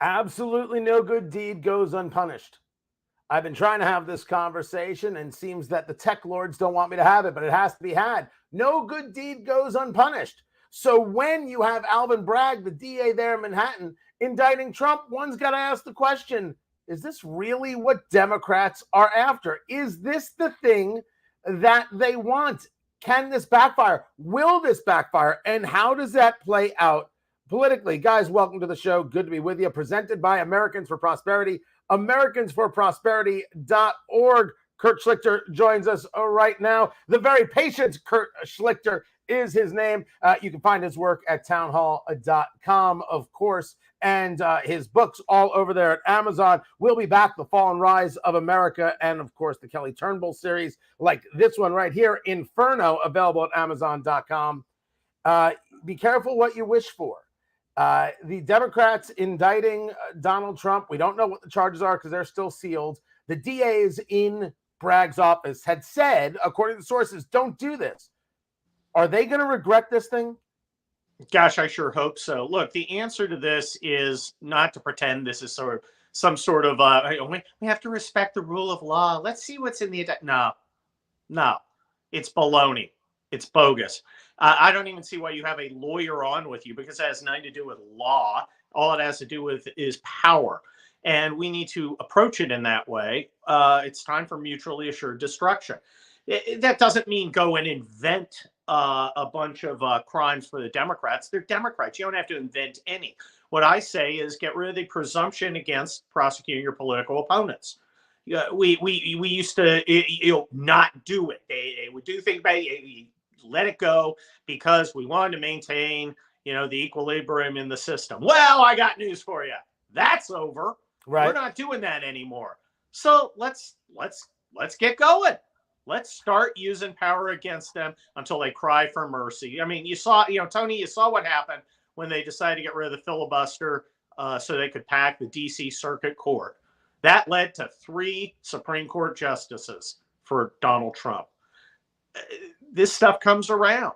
Absolutely no good deed goes unpunished. I've been trying to have this conversation, and seems that the tech lords don't want me to have it, but it has to be had. No good deed goes unpunished. So when you have Alvin Bragg, the DA there in Manhattan, indicting Trump, one's got to ask the question, is this really what Democrats are after? Is this the thing that they want? Can this backfire? Will this backfire? And how does that play out politically? Guys, welcome to the show. Good to be with you. Presented by Americans for Prosperity. AmericansForProsperity.org. Kurt Schlichter joins us right now. The very patient Kurt Schlichter is his name. You can find his work at townhall.com, of course, and his books all over there at Amazon. We'll be back, The Fall and Rise of America, and, of course, the Kelly Turnbull series, like this one right here, Inferno, available at Amazon.com. Be careful what you wish for. The Democrats indicting Donald Trump. We don't know what the charges are because they're still sealed. The DAs in Bragg's office had said, according to sources, don't do this. Are they going to regret this thing? Gosh, I sure hope so. Look, the answer to this is not to pretend this is some sort of, we have to respect the rule of law. Let's see what's in the, no, it's baloney. It's bogus. I don't even see why you have a lawyer on with you, because it has nothing to do with law. All it has to do with is power. And we need to approach it in that way. It's time for mutually assured destruction. That doesn't mean go and invent a bunch of crimes for the Democrats. They're Democrats. You don't have to invent any. What I say is get rid of the presumption against prosecuting your political opponents. We used to not do it. They would do things by let it go because we wanted to maintain the equilibrium in the system. Well, I got news for you. That's over. Right. We're not doing that anymore. So let's get going. Let's start using power against them until they cry for mercy. I mean, you saw, Tony, you saw what happened when they decided to get rid of the filibuster so they could pack the D.C. Circuit Court. That led to 3 Supreme Court justices for Donald Trump. This stuff comes around.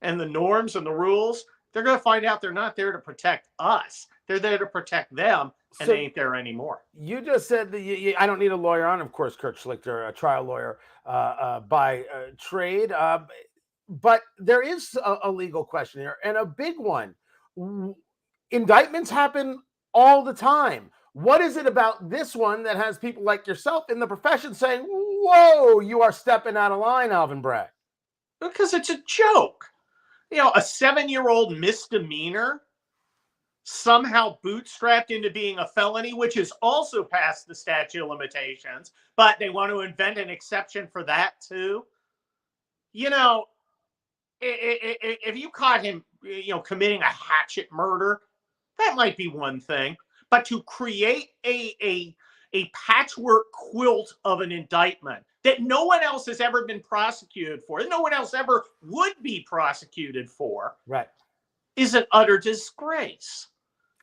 And the norms and the rules, they're going to find out they're not there to protect us. They're there to protect them, and they ain't there anymore. You just said that I don't need a lawyer on. Of course, Kurt Schlichter, a trial lawyer by trade. But there is a legal question here, and a big one. Indictments happen all the time. What is it about this one that has people like yourself in the profession saying, whoa, you are stepping out of line, Alvin Bragg? Because it's a joke. A 7-year-old misdemeanor somehow bootstrapped into being a felony, which is also past the statute of limitations, but they want to invent an exception for that too. If you caught him, committing a hatchet murder, that might be one thing. But to create a patchwork quilt of an indictment that no one else has ever been prosecuted for, that no one else ever would be prosecuted for, right, is an utter disgrace.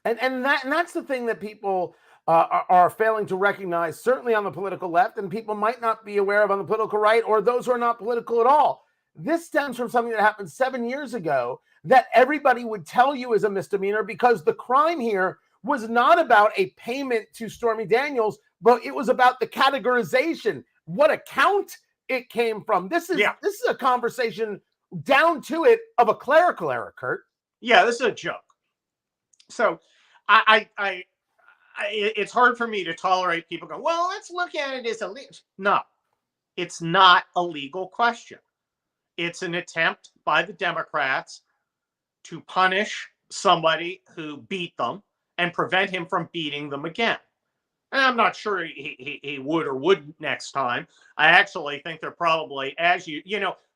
And that's the thing that people are failing to recognize, certainly on the political left, and people might not be aware of on the political right, or those who are not political at all. This stems from something that happened 7 years ago that everybody would tell you is a misdemeanor, because the crime here was not about a payment to Stormy Daniels, but it was about the categorization, what account it came from. This is a conversation down to it of a clerical error, Kurt. Yeah, this is a joke. So it's hard for me to tolerate people going, well, let's look at it as illegal. No, it's not a legal question. It's an attempt by the Democrats to punish somebody who beat them and prevent him from beating them again. And I'm not sure he would or wouldn't next time. I actually think they're probably,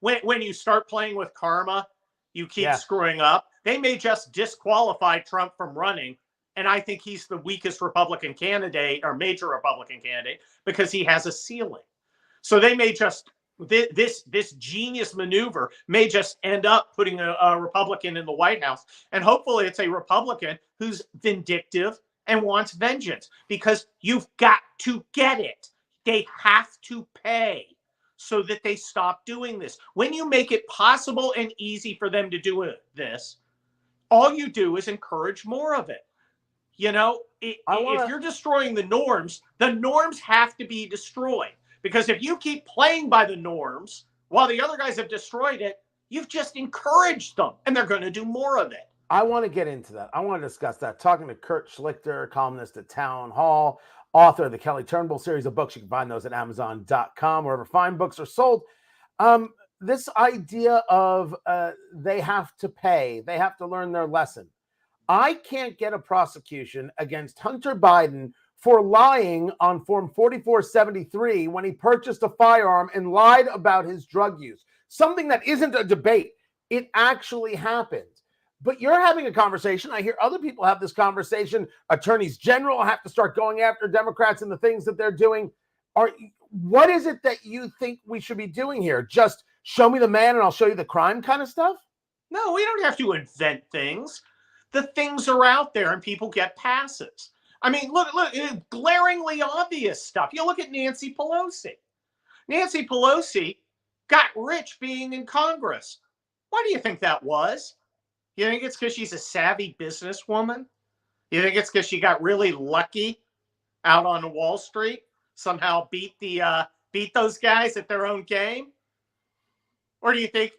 when you start playing with karma, you keep screwing up. They may just disqualify Trump from running. And I think he's the weakest Republican candidate or major Republican candidate because he has a ceiling. So they may just, this genius maneuver may just end up putting a Republican in the White House. And hopefully it's a Republican who's vindictive and wants vengeance, because you've got to get it. They have to pay so that they stop doing this. When you make it possible and easy for them to do this, all you do is encourage more of it. if you're destroying the norms have to be destroyed. Because if you keep playing by the norms while the other guys have destroyed it, you've just encouraged them, and they're going to do more of it. I want to get into that. I want to discuss that. Talking to Kurt Schlichter, columnist at Town Hall, author of the Kelly Turnbull series of books. You can find those at Amazon.com, wherever fine books are sold. This idea of they have to pay, they have to learn their lesson. I can't get a prosecution against Hunter Biden for lying on Form 4473 when he purchased a firearm and lied about his drug use. Something that isn't a debate. It actually happened. But you're having a conversation. I hear other people have this conversation. Attorneys general have to start going after Democrats and the things that they're doing. What is it that you think we should be doing here? Just show me the man and I'll show you the crime kind of stuff? No, we don't have to invent things. The things are out there and people get passes. I mean, look, glaringly obvious stuff. You look at Nancy Pelosi. Nancy Pelosi got rich being in Congress. Why do you think that was? You think it's because she's a savvy businesswoman? You think it's because she got really lucky out on Wall Street? Somehow beat those guys at their own game? Or do you think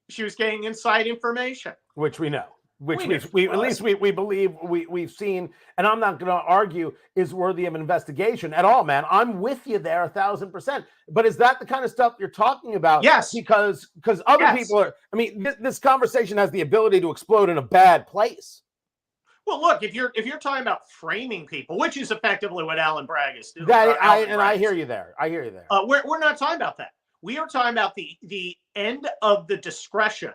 she was getting inside information? Which we know. Which we at least we believe we've seen, and I'm not going to argue is worthy of investigation at all, man. I'm with you there 1,000%. But is that the kind of stuff you're talking about? Yes. Because other people are. I mean, this conversation has the ability to explode in a bad place. Well, look, if you're talking about framing people, which is effectively what Alvin Bragg is doing. I hear you there. I hear you there. We're not talking about that. We are talking about the end of the discretion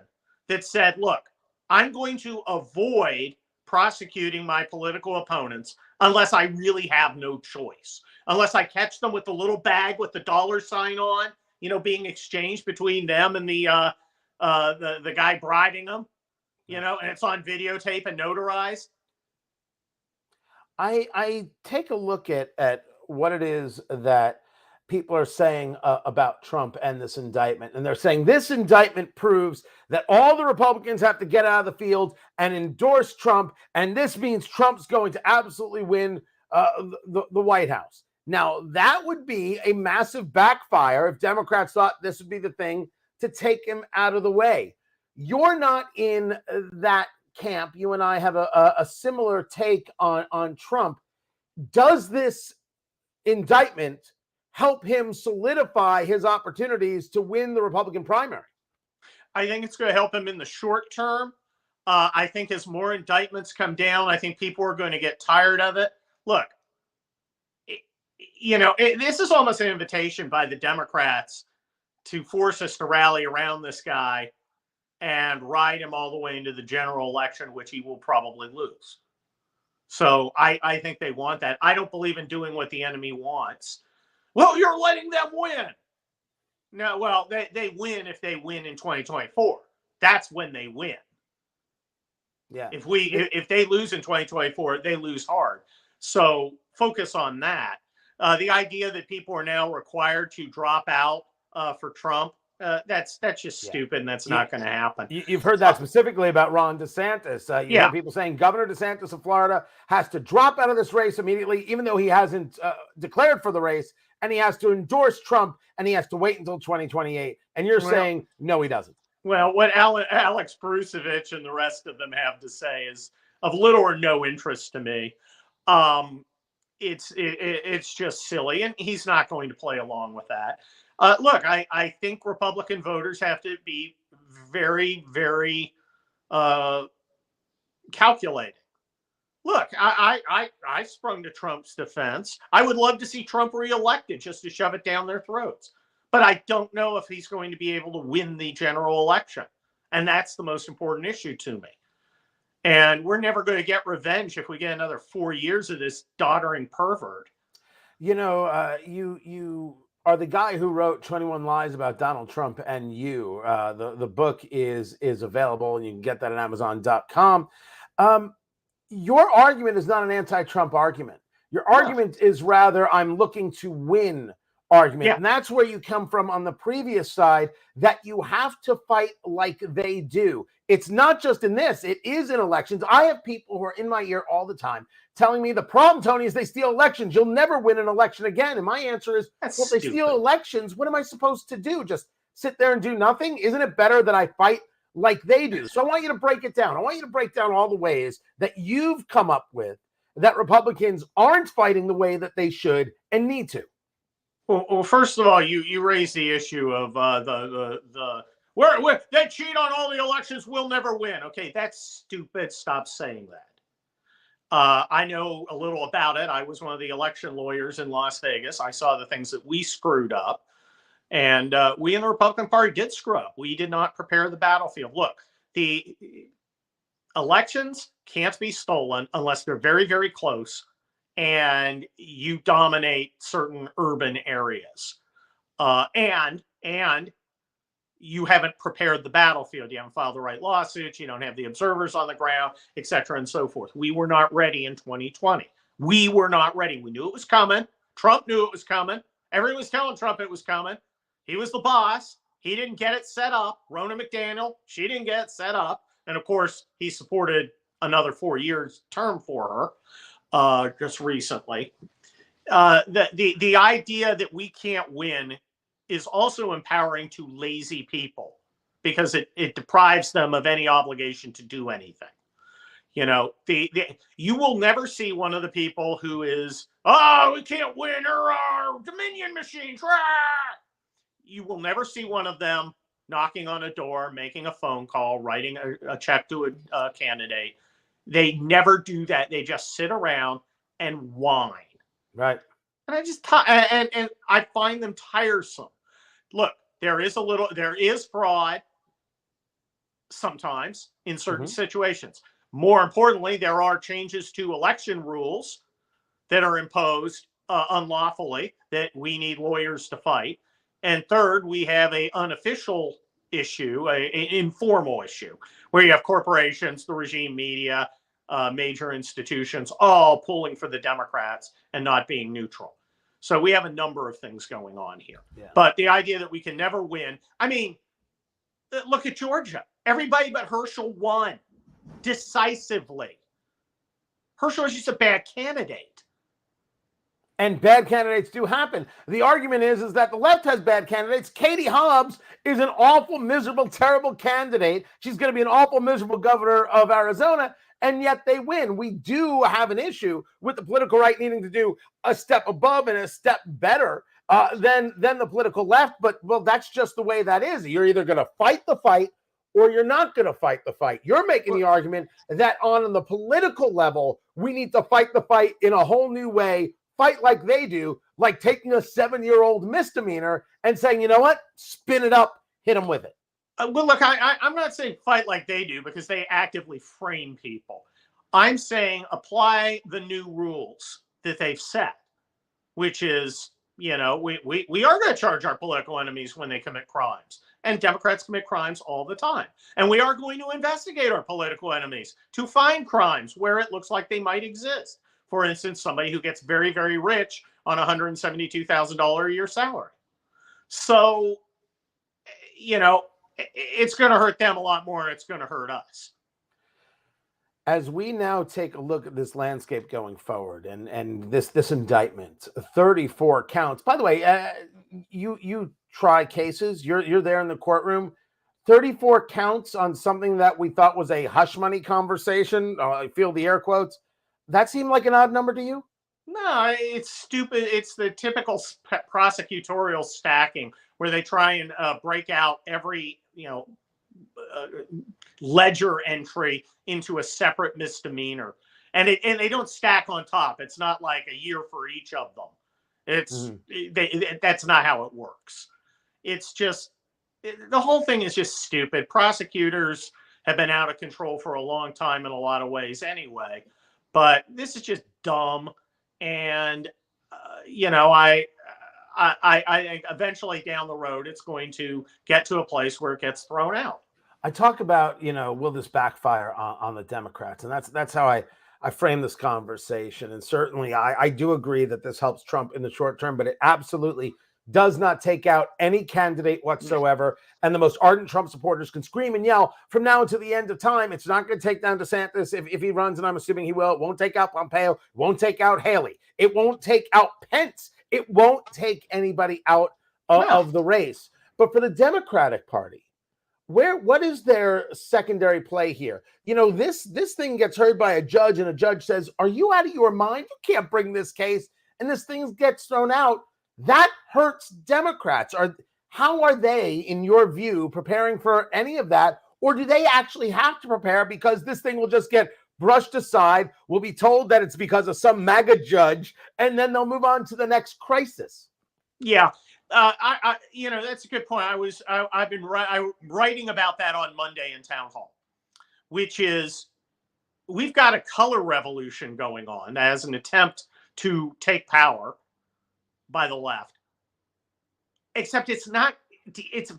that said, look, I'm going to avoid prosecuting my political opponents unless I really have no choice. Unless I catch them with the little bag with the dollar sign on, being exchanged between them and the guy bribing them, and it's on videotape and notarized. I take a look at what it is that people are saying about Trump and this indictment. And they're saying this indictment proves that all the Republicans have to get out of the field and endorse Trump. And this means Trump's going to absolutely win the White House. Now, that would be a massive backfire if Democrats thought this would be the thing to take him out of the way. You're not in that camp. You and I have a similar take on Trump. Does this indictment help him solidify his opportunities to win the Republican primary? I think it's going to help him in the short term. I think as more indictments come down, I think people are going to get tired of it. Look, this is almost an invitation by the Democrats to force us to rally around this guy and ride him all the way into the general election, which he will probably lose. So I think they want that. I don't believe in doing what the enemy wants. Well, you're letting them win. No, well, they win if they win in 2024. That's when they win. Yeah. If they lose in 2024, they lose hard. So focus on that. The idea that people are now required to drop out for Trump, that's just stupid, and that's not going to happen. You've heard that specifically about Ron DeSantis. You hear people saying Governor DeSantis of Florida has to drop out of this race immediately, even though he hasn't declared for the race, and he has to endorse Trump, and he has to wait until 2028. And you're saying, no, he doesn't. Well, what Alex Brusevich and the rest of them have to say is of little or no interest to me. It's just silly, and he's not going to play along with that. Look, I think Republican voters have to be very, very calculating. Look, I sprung to Trump's defense. I would love to see Trump reelected just to shove it down their throats. But I don't know if he's going to be able to win the general election. And that's the most important issue to me. And we're never going to get revenge if we get another 4 years of this doddering pervert. You are the guy who wrote 21 Lies About Donald Trump and You. The book is available, and you can get that at Amazon.com. Your argument is not an anti-Trump argument. Your argument is rather, I'm looking to win argument. Yeah. And that's where you come from on the previous side, that you have to fight like they do. It's not just in this, it is in elections. I have people who are in my ear all the time telling me the problem, Tony, is they steal elections. You'll never win an election again. And my answer is, That's well, if they stupid. steal elections, what am I supposed to do? Just sit there and do nothing? Isn't it better that I fight like they do? So I want you to break it down. I want you to break down all the ways that you've come up with that Republicans aren't fighting the way that they should and need to. Well, first of all, you raise the issue of where they cheat on all the elections, we'll never win. Okay, that's stupid. Stop saying that. I know a little about it. I was one of the election lawyers in Las Vegas. I saw the things that we screwed up, and we in the Republican Party did screw up. We did not prepare the battlefield. Look, the elections can't be stolen unless they're very, very close and you dominate certain urban areas. And you haven't prepared the battlefield. You haven't filed the right lawsuits. You don't have the observers on the ground, et cetera, and so forth. We were not ready in 2020. We were not ready. We knew it was coming. Trump knew it was coming. Everyone was telling Trump it was coming. He was the boss. He didn't get it set up. Ronna McDaniel, she didn't get it set up. And of course, he supported another 4 years term for her just recently. The idea that we can't win is also empowering to lazy people, because it deprives them of any obligation to do anything. You know, you will never see one of the people who is, oh, we can't win, or our Dominion machines. Rah! You will never see one of them knocking on a door, making a phone call, writing a check to a candidate. They never do that. They just sit around and whine. Right. And and I find them tiresome. Look, there is fraud sometimes in certain situations. More importantly, there are changes to election rules that are imposed unlawfully that we need lawyers to fight. And third, we have an unofficial issue, an informal issue, where you have corporations, the regime media, major institutions, all pulling for the Democrats and not being neutral. So we have a number of things going on here. Yeah. But the idea that we can never win, I mean, look at Georgia. Everybody but Herschel won decisively. Herschel is just a bad candidate. And bad candidates do happen. The argument is that the left has bad candidates. Katie Hobbs is an awful, miserable, terrible candidate. She's going to be an awful, miserable governor of Arizona, and yet they win. We do have an issue with the political right needing to do a step above and a step better than the political left. But, well, that's just the way that is. You're either going to fight the fight or you're not going to fight the fight. You're making the argument that on the political level, we need to fight the fight in a whole new way. Fight like they do, like taking a 7-year-old misdemeanor and saying, you know what, spin it up, hit them with it. Well, look, I'm not saying fight like they do, because they actively frame people. I'm saying apply the new rules that they've set, which is, you know, we are going to charge our political enemies when they commit crimes. And Democrats commit crimes all the time. And we are going to investigate our political enemies to find crimes where it looks like they might exist. For instance, somebody who gets very, very rich on $172,000 a year salary. So, you know, it's going to hurt them a lot more than it's going to hurt us. As we now take a look at this landscape going forward and this indictment, 34 counts. By the way, you try cases. You're there in the courtroom. 34 counts on something that we thought was a hush money conversation. I feel the air quotes. That seemed like an odd number to you? No, it's stupid. It's the typical prosecutorial stacking where they try and break out every, ledger entry into a separate misdemeanor. And they don't stack on top. It's not like a year for each of them. It's that's not how it works. It's just, the whole thing is just stupid. Prosecutors have been out of control for a long time in a lot of ways anyway. But this is just dumb, and I eventually down the road it's going to get to a place where it gets thrown out. I talk about will this backfire on the Democrats, and that's how I frame this conversation. And certainly I do agree that this helps Trump in the short term, but it absolutely does not take out any candidate whatsoever. And the most ardent Trump supporters can scream and yell from now until the end of time. It's not going to take down DeSantis if he runs, and I'm assuming he will. It won't take out Pompeo. It won't take out Haley. It won't take out Pence. It won't take anybody out of the race. But for the Democratic Party, what is their secondary play here? This thing gets heard by a judge, and a judge says, "Are you out of your mind? You can't bring this case." And this thing gets thrown out. That hurts Democrats. How are they, in your view, preparing for any of that? Or do they actually have to prepare because this thing will just get brushed aside? We'll be told that it's because of some MAGA judge, and then they'll move on to the next crisis. Yeah. That's a good point. I've been writing about that on Monday in Town Hall, which is we've got a color revolution going on as an attempt to take power by the left, except it's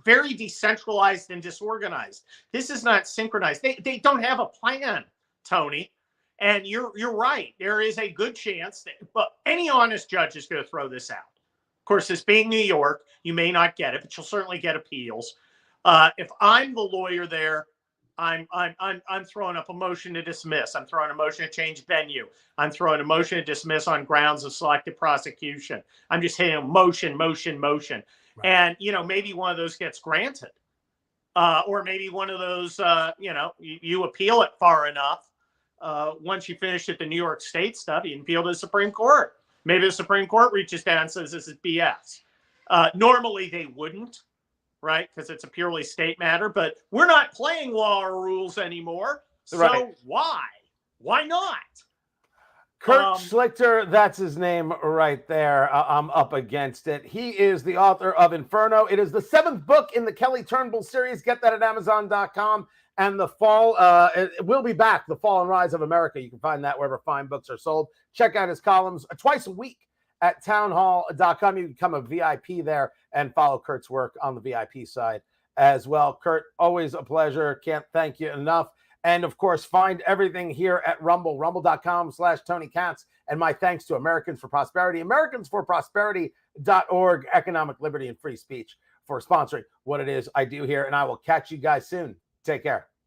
very decentralized and disorganized. This is not synchronized. They don't have a plan, Tony. And you're right. There is a good chance but any honest judge is going to throw this out. Of course, this being New York, you may not get it, but you'll certainly get appeals. If I'm the lawyer there, I'm throwing up a motion to dismiss. I'm throwing a motion to change venue. I'm throwing a motion to dismiss on grounds of selective prosecution. I'm just hitting motion. Right. And, maybe one of those gets granted. Or maybe one of those, you appeal it far enough. Once you finish at the New York State stuff, you can appeal to the Supreme Court. Maybe the Supreme Court reaches down and says this is BS. Normally they wouldn't. Right? Because it's a purely state matter, but we're not playing law or rules anymore. So right. Why not? Kurt Schlichter, that's his name right there. I'm up against it. He is the author of Inferno. It is the 7th book in the Kelly Turnbull series. Get that at Amazon.com. And the fall, it will be back. The Fall and Rise of America. You can find that wherever fine books are sold. Check out his columns twice a week at townhall.com. You can become a VIP there and follow Kurt's work on the VIP side as well. Kurt, always a pleasure. Can't thank you enough. And of course, find everything here at Rumble, rumble.com/Tony Katz. And my thanks to Americans for Prosperity, AmericansForProsperity.org, economic liberty and free speech for sponsoring what it is I do here. And I will catch you guys soon. Take care.